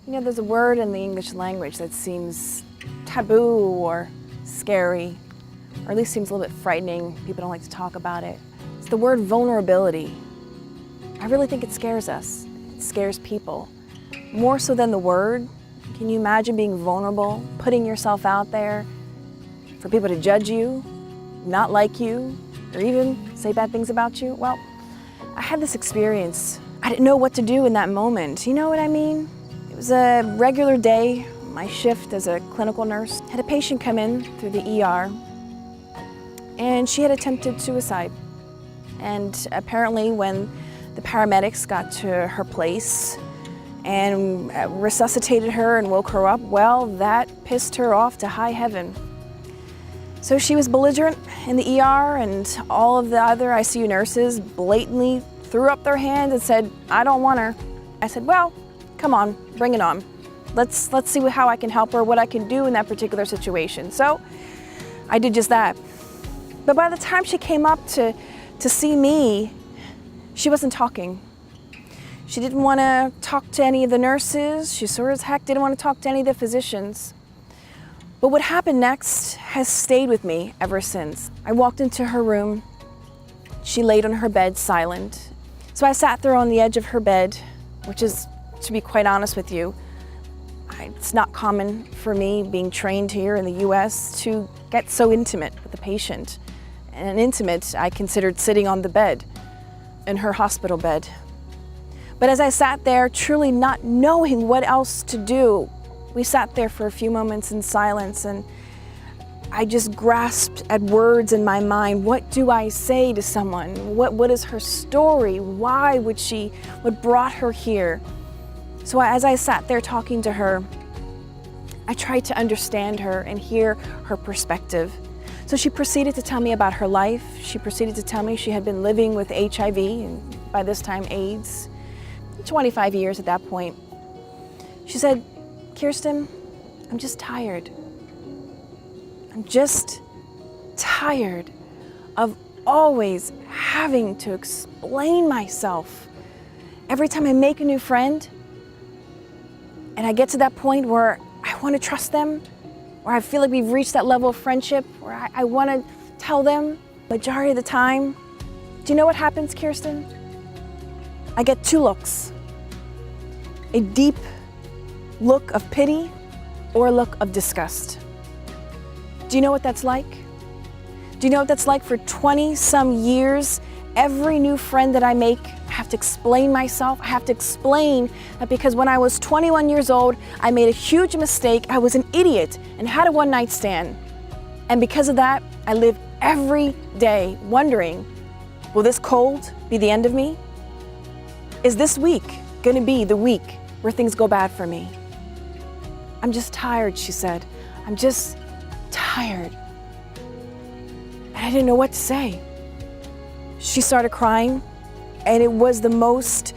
You know, there's a word in the English language that seems taboo or scary, or at least seems a little bit frightening. People don't like to talk about it. It's the word vulnerability. I really think it scares us. It scares people. More so than the word. Can you imagine being vulnerable, putting yourself out there for people to judge you, not like you, or even say bad things about you? Well, I had this experience. I didn't know what to do in that moment. You know what I mean? It was a regular day. My shift as a clinical nurse had a patient come in through the ER, and she had attempted suicide. And apparently when the paramedics got to her place and resuscitated her and woke her up, well, that pissed her off to high heaven. So she was belligerent in the ER, and all of the other ICU nurses blatantly threw up their hands and said, "I don't want her." I said, "Well, come on, bring it on. Let's see how I can help her, what I can do in that particular situation." So I did just that. But by the time she came up to see me, she wasn't talking. She didn't want to talk to any of the nurses. She sure as heck didn't want to talk to any of the physicians. But what happened next has stayed with me ever since. I walked into her room. She laid on her bed silent. So I sat there on the edge of her bed, which is, to be quite honest with you, it's not common for me, being trained here in the US, to get so intimate with the patient. And intimate, I considered sitting on the bed, in her hospital bed. But as I sat there, truly not knowing what else to do, we sat there for a few moments in silence, and I just grasped at words in my mind. What do I say to someone? What is her story? Why would what brought her here? So as I sat there talking to her, I tried to understand her and hear her perspective. So she proceeded to tell me about her life. She proceeded to tell me she had been living with HIV, and by this time AIDS, 25 years at that point. She said, "Kirsten, I'm just tired. I'm just tired of always having to explain myself. Every time I make a new friend, and I get to that point where I want to trust them, where I feel like we've reached that level of friendship, where I want to tell them, majority of the time, do you know what happens, Kirsten? I get two looks. A deep look of pity or a look of disgust. Do you know what that's like? Do you know what that's like for 20-some years? Every new friend that I make, I have to explain myself. I have to explain that because when I was 21 years old, I made a huge mistake. I was an idiot and had a one-night stand. And because of that, I live every day wondering, will this cold be the end of me? Is this week going to be the week where things go bad for me? I'm just tired, she said. I'm just tired. And I didn't know what to say. She started crying, and it was the most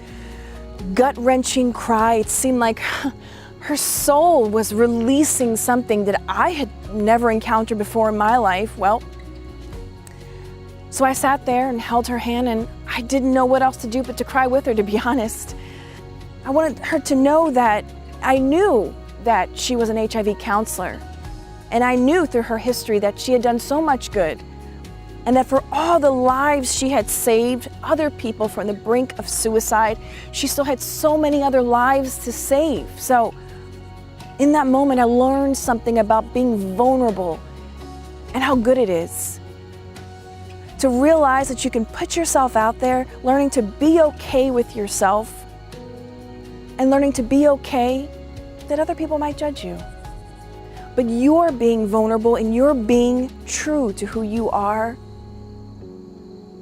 gut-wrenching cry. It seemed like her soul was releasing something that I had never encountered before in my life. Well, so I sat there and held her hand, and I didn't know what else to do but to cry with her, to be honest. I wanted her to know that I knew that she was an HIV counselor, and I knew through her history that she had done so much good, and that for all the lives she had saved, other people from the brink of suicide, she still had so many other lives to save. So in that moment, I learned something about being vulnerable and how good it is to realize that you can put yourself out there, learning to be okay with yourself, and learning to be okay that other people might judge you. But you're being vulnerable and you're being true to who you are.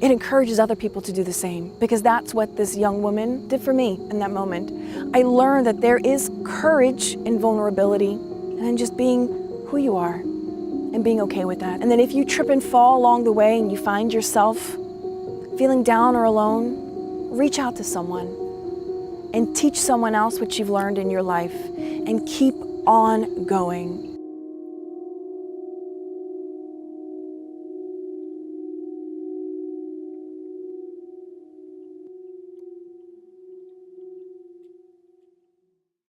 It encourages other people to do the same, because that's what this young woman did for me in that moment. I learned that there is courage in vulnerability and in just being who you are and being okay with that. And then if you trip and fall along the way and you find yourself feeling down or alone, reach out to someone and teach someone else what you've learned in your life and keep on going.